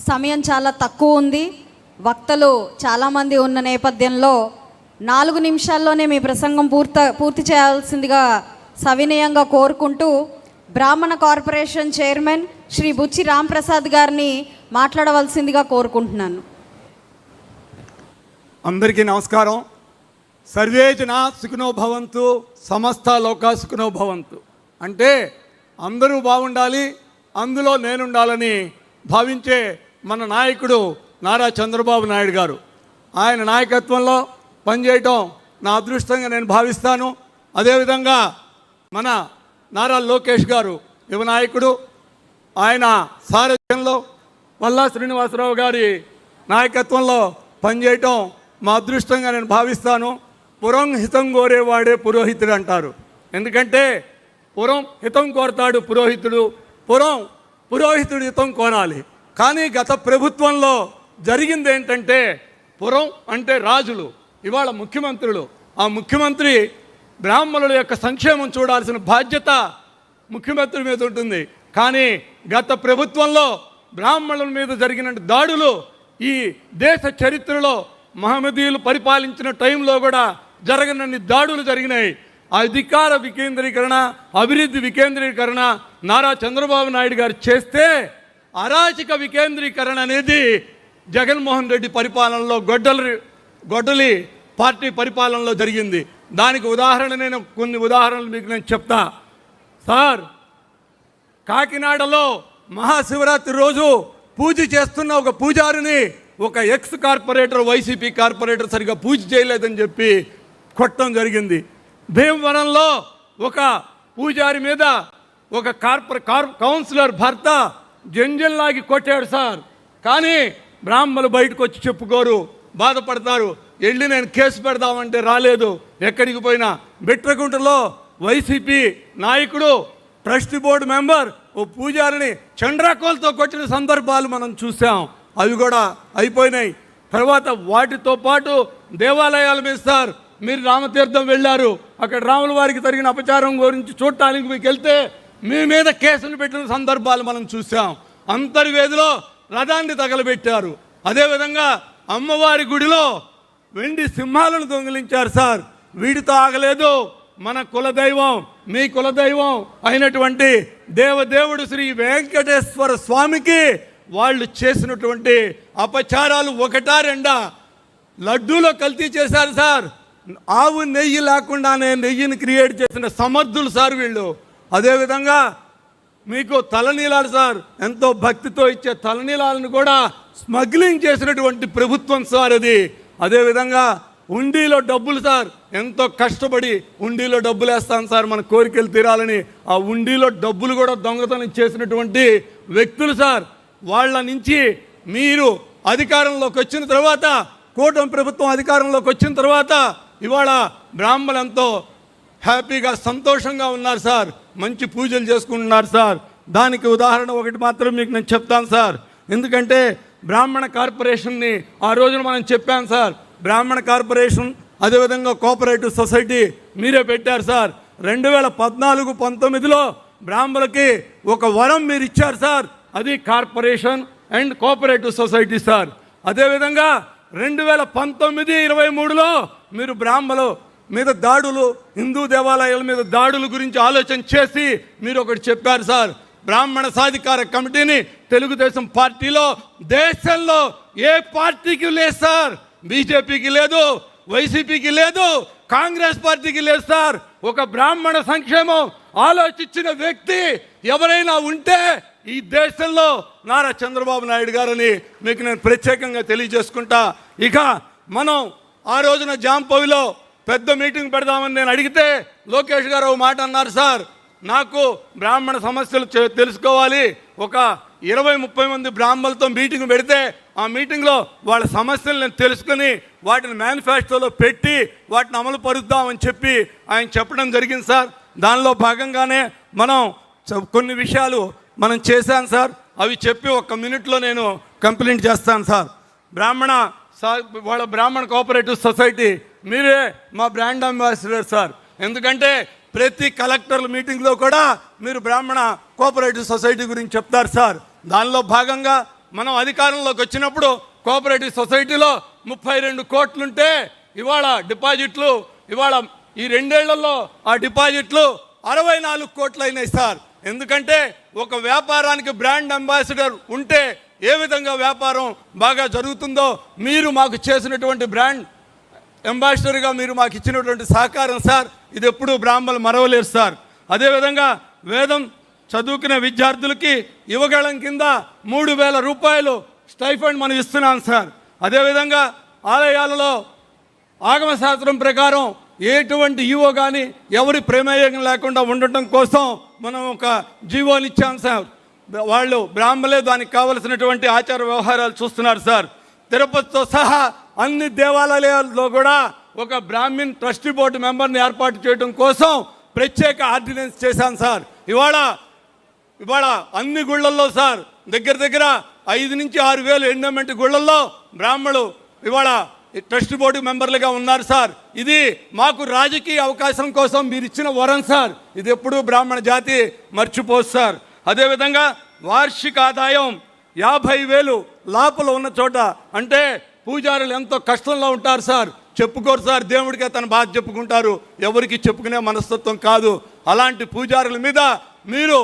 సమయం చాలా తక్కువ ఉంది, వక్తలు చాలామంది ఉన్న నేపథ్యంలో 4 నిమిషాల్లోనే మీ ప్రసంగం పూర్తి చేయాల్సిందిగా సవినయంగా కోరుకుంటూ బ్రాహ్మణ కార్పొరేషన్ చైర్మన్ శ్రీ బుచ్చి రాంప్రసాద్ గారిని మాట్లాడవలసిందిగా కోరుకుంటున్నాను. అందరికీ నమస్కారం. సర్వే జనా సుఖినో భవంతు, సమస్త లోకా సుఖినో భవంతు. అంటే అందరూ బాగుండాలి, అందులో నేనుండాలని భావించే మన నాయకుడు నారా చంద్రబాబు నాయుడు గారు. ఆయన నాయకత్వంలో పనిచేయటం నా అదృష్టంగా నేను భావిస్తాను. అదేవిధంగా మన నారా లోకేష్ గారు యువ నాయకుడు, ఆయన సారథ్యంలో వల్లా శ్రీనివాసరావు గారి నాయకత్వంలో పనిచేయటం మా అదృష్టంగా నేను భావిస్తాను. పురం హితం కోరేవాడే పురోహితుడు అంటారు. ఎందుకంటే పురం హితం కోరతాడు పురోహితుడు, పురోహితుడు హితం కోరాలి. కానీ గత ప్రభుత్వంలో జరిగింది ఏంటంటే, పురం అంటే రాజులు, ఇవాళ ముఖ్యమంత్రులు. ఆ ముఖ్యమంత్రి బ్రాహ్మణుల యొక్క సంక్షేమం చూడాల్సిన బాధ్యత ముఖ్యమంత్రి మీద ఉంటుంది. కానీ గత ప్రభుత్వంలో బ్రాహ్మణుల మీద జరిగిన దాడులు ఈ దేశ చరిత్రలో మహమ్మదీయులు పరిపాలించిన టైంలో కూడా జరగనన్ని దాడులు జరిగినాయి. అధికార వికేంద్రీకరణ, అభివృద్ధి వికేంద్రీకరణ నారా చంద్రబాబు నాయుడు గారు చేస్తే, అరాచక వికేంద్రీకరణ అనేది జగన్మోహన్ రెడ్డి పరిపాలనలో గొడ్డలి పార్టీ పరిపాలనలో జరిగింది. దానికి ఉదాహరణ నేను కొన్ని ఉదాహరణలు మీకు నేను చెప్తా సార్. కాకినాడలో మహాశివరాత్రి రోజు పూజ చేస్తున్న ఒక పూజారిని ఒక ఎక్స్ కార్పొరేటర్, వైసీపీ కార్పొరేటర్ సరిగా పూజ చేయలేదని చెప్పి కొట్టడం జరిగింది. భీమవరంలో ఒక పూజారి మీద ఒక కౌన్సిలర్ భర్త జంజల్లాగి కొట్టాడు సార్. కానీ బ్రాహ్మణులు బయటకు వచ్చి చెప్పుకోరు, బాధపడతారు. వెళ్ళి నేను కేసు పెడదామంటే రాలేదు. ఎక్కడికి పోయినా బిట్రగుంటలో వైసీపీ నాయకుడు, ట్రస్టీ బోర్డు మెంబర్ ఓ పూజారిని చండ్రాకోలతో కొట్టిన సందర్భాలు మనం చూసాం. అవి కూడా అయిపోయినాయి. తర్వాత వాటితో పాటు దేవాలయాల మీద సార్, మీరు రామతీర్థం వెళ్ళారు, అక్కడ రాముల వారికి జరిగిన అపచారం గురించి చూడటానికి మీకు వెళ్తే మీ మీద కేసులు పెట్టిన సందర్భాలు మనం చూసాం. అంతర్వేదిలో రథాన్ని తగలబెట్టారు. అదేవిధంగా అమ్మవారి గుడిలో వెండి సింహాలను దొంగిలించారు సార్. వీటితో ఆగలేదు. మన కులదైవం, మీ కులదైవం అయినటువంటి దేవదేవుడు శ్రీ వెంకటేశ్వర స్వామికి వాళ్ళు చేసినటువంటి అపచారాలు ఒకటా రెండా? లడ్డూలో కల్తీ చేశారు సార్. ఆవు నెయ్యి లేకుండానే నెయ్యిని క్రియేట్ చేసిన సమర్థులు సార్ వీళ్ళు. అదేవిధంగా మీకు తలనీలాలు సార్, ఎంతో భక్తితో ఇచ్చే తలనీలాలను కూడా స్మగ్లింగ్ చేసినటువంటి ప్రభుత్వం సార్ అది. అదేవిధంగా ఉండిలో డబ్బులు సార్, ఎంతో కష్టపడి ఉండిలో డబ్బులు వేస్తాను సార్ మన కోరికలు తీరాలని. ఆ ఉండిలో డబ్బులు కూడా దొంగతనం చేసినటువంటి వ్యక్తులు సార్. వాళ్ళ నుంచి మీరు అధికారంలోకి వచ్చిన తర్వాత, కూటమి ప్రభుత్వం అధికారంలోకి వచ్చిన తర్వాత ఇవాళ బ్రాహ్మణులు ఎంతో హ్యాపీగా సంతోషంగా ఉన్నారు సార్. మంచి పూజలు చేసుకుంటున్నారు సార్. దానికి ఉదాహరణ ఒకటి మాత్రం మీకు నేను చెప్తాను సార్. ఎందుకంటే బ్రాహ్మణ కార్పొరేషన్ని ఆ రోజున మనం చెప్పాను సార్. బ్రాహ్మణ కార్పొరేషన్, అదేవిధంగా కోఆపరేటివ్ సొసైటీ మీరే పెట్టారు సార్. 2014-19లో బ్రాహ్మణులకి ఒక వరం మీరు ఇచ్చారు సార్. అది corporation and cooperative society sir. అదేవిధంగా 2019-23లో మీరు బ్రాహ్మణుల మీద దాడులు, హిందూ దేవాలయాల మీద దాడుల గురించి ఆలోచన చేసి మీరు ఒకటి చెప్పారు సార్. బ్రాహ్మణ సాధికార కమిటీని తెలుగుదేశం పార్టీలో దేశంలో ఏ పార్టీకి లేదు సార్. బీజేపీకి లేదు, వైసీపీకి లేదు, కాంగ్రెస్ పార్టీకి లేదు సార్. ఒక బ్రాహ్మణ సంక్షేమం ఆలోచించిన వ్యక్తి ఎవరైనా ఉంటే ఈ దేశంలో నారా చంద్రబాబు నాయుడు గారని మీకు నేను ప్రత్యేకంగా తెలియజేసుకుంటా. ఇక మనం ఆ రోజున జాంపవిలో పెద్ద మీటింగ్ పెడదామని నేను అడిగితే లోకేష్ గారు ఒక మాట అన్నారు సార్. నాకు బ్రాహ్మణ సమస్యలు తెలుసుకోవాలి, ఒక 20-30 మంది బ్రాహ్మణులతో మీటింగ్ పెడితే ఆ మీటింగ్లో వాళ్ళ సమస్యలు నేను తెలుసుకుని వాటిని మేనిఫెస్టోలో పెట్టి వాటిని అమలు పరుద్దామని చెప్పి ఆయన చెప్పడం జరిగింది సార్. దానిలో భాగంగానే మనం కొన్ని విషయాలు మనం చేశాను సార్. అవి చెప్పి 1 మినిట్లో నేను కంప్లైంట్ చేస్తాను సార్. వాళ్ళ బ్రాహ్మణ కోఆపరేటివ్ సొసైటీ మీరే మా బ్రాండ్ అంబాసిడర్ సార్. ఎందుకంటే ప్రతి కలెక్టర్ల మీటింగ్లో కూడా మీరు బ్రాహ్మణ కోఆపరేటివ్ సొసైటీ గురించి చెప్తారు సార్. దానిలో భాగంగా మనం అధికారంలోకి వచ్చినప్పుడు కోఆపరేటివ్ సొసైటీలో 32 కోట్లుంటే ఇవాళ డిపాజిట్లు ఇవాళ ఈ 2 ఏళ్లలో ఆ డిపాజిట్లు 64 కోట్లు అయినాయి సార్. ఎందుకంటే ఒక వ్యాపారానికి బ్రాండ్ అంబాసిడర్ ఉంటే ఏ విధంగా వ్యాపారం బాగా జరుగుతుందో మీరు మాకు చేసినటువంటి బ్రాండ్ అంబాసిడర్గా మీరు మాకు ఇచ్చినటువంటి సహకారం సార్, ఇది ఎప్పుడూ బ్రాహ్మణులు మరవలేరు సార్. అదేవిధంగా వేదం చదువుకునే విద్యార్థులకి యువగళం కింద 3,000 రూపాయలు స్టైఫండ్ మనం ఇస్తున్నాం సార్. అదేవిధంగా ఆలయాలలో ఆగమ శాస్త్రం ప్రకారం ఎటువంటి ఈవో కానీ ఎవరి ప్రమేయం లేకుండా ఉండటం కోసం మనం ఒక జీవోని ఇచ్చాం సార్. వాళ్ళు బ్రాహ్మలే దానికి కావలసినటువంటి ఆచార వ్యవహారాలు చూస్తున్నారు సార్. తిరుపతితో సహా అన్ని దేవాలయాల్లో కూడా ఒక బ్రాహ్మణ్ ట్రస్టీ బోర్డు మెంబర్ని ఏర్పాటు చేయడం కోసం ప్రత్యేక ఆర్డినెన్స్ చేశాను సార్. ఇవాళ అన్ని గుళ్ళల్లో సార్ దగ్గర 5 నుంచి 6 వేలు ఎండోమెంట్ గుళ్ళల్లో బ్రాహ్మణులు ఇవాళ ట్రస్ట్ బోర్డు మెంబర్లుగా ఉన్నారు సార్. ఇది మాకు రాజకీయ అవకాశం కోసం మీరు ఇచ్చిన వరం సార్. ఇది ఎప్పుడూ బ్రాహ్మణ జాతి మర్చిపోదు సార్. అదేవిధంగా వార్షిక ఆదాయం 50,000 లోపల ఉన్న చోట, అంటే పూజారులు ఎంతో కష్టంలో ఉంటారు సార్, చెప్పుకోరు సార్, దేవుడికే తన బాధ చెప్పుకుంటారు, ఎవరికి చెప్పుకునే మనస్తత్వం కాదు. అలాంటి పూజారుల మీద మీరు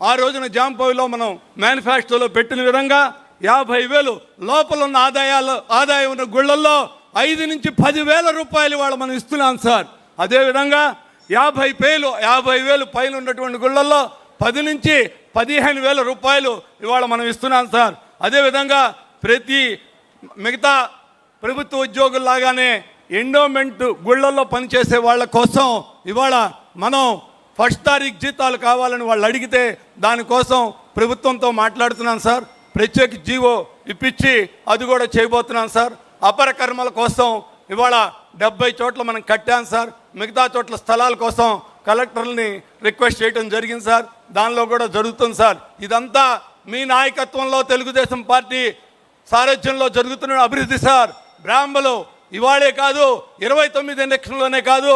ఆ రోజున జాంపవిలో మనం మేనిఫెస్టోలో పెట్టిన విధంగా 50,000 లోపల ఉన్న ఆదాయం ఉన్న గుళ్ళల్లో 5 నుంచి 10,000 రూపాయలు ఇవాళ మనం ఇస్తున్నాం సార్. అదేవిధంగా 50,000 పైన ఉన్నటువంటి గుళ్ళల్లో 10 నుంచి 15,000 రూపాయలు ఇవాళ మనం ఇస్తున్నాం సార్. అదేవిధంగా ప్రతి మిగతా ప్రభుత్వ ఉద్యోగుల్లాగానే ఎండోమెంట్ గుళ్ళల్లో పనిచేసే వాళ్ళ కోసం ఇవాళ మనం 1వ తారీఖు జీతాలు కావాలని వాళ్ళు అడిగితే దానికోసం ప్రభుత్వంతో మాట్లాడుతున్నాం సార్. ప్రత్యేక జీవో ఇప్పించి అది కూడా చేయబోతున్నాం సార్. అపర కర్మల కోసం ఇవాళ 70 చోట్ల మనం కట్టాం సార్. మిగతా చోట్ల స్థలాల కోసం కలెక్టర్ని రిక్వెస్ట్ చేయడం జరిగింది సార్. దానిలో కూడా జరుగుతుంది సార్. ఇదంతా మీ నాయకత్వంలో తెలుగుదేశం పార్టీ సారథ్యంలో జరుగుతున్న అభివృద్ధి సార్. బ్రాహ్మణులు ఇవాళే కాదు 29 ఎలక్షన్లోనే కాదు,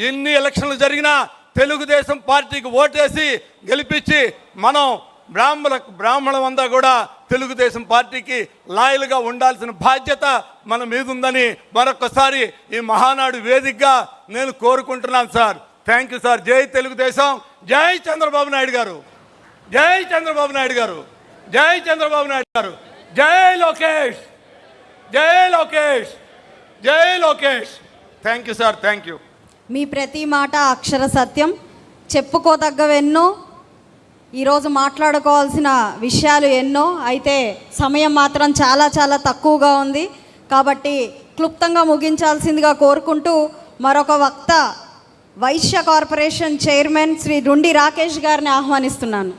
ఎన్ని ఎలక్షన్లు జరిగినా తెలుగుదేశం పార్టీకి ఓటేసి గెలిపించి మనం బ్రాహ్మణులంతా కూడా తెలుగుదేశం పార్టీకి లాయల్గా ఉండాల్సిన బాధ్యత మన మీద ఉందని మరొకసారి ఈ మహానాడు వేదికగా నేను కోరుకుంటున్నాను సార్. Thank you sir. జై తెలుగుదేశం, జై చంద్రబాబు నాయుడు గారు, జై చంద్రబాబు నాయుడు గారు, జై చంద్రబాబు నాయుడు గారు, జై లోకేష్, జై లోకేష్, జై Lokesh. Thank you sir, thank you. మీ ప్రతి మాట అక్షర సత్యం. చెప్పుకోదగ్గవెన్నో, ఈరోజు మాట్లాడుకోవాల్సిన విషయాలు ఎన్నో, అయితే సమయం మాత్రం చాలా తక్కువగా ఉంది. కాబట్టి క్లుప్తంగా ముగించాల్సిందిగా కోరుకుంటూ మరొక వక్త వైశ్య కార్పొరేషన్ చైర్మన్ శ్రీ రుండి రాకేష్ గారిని ఆహ్వానిస్తున్నాను.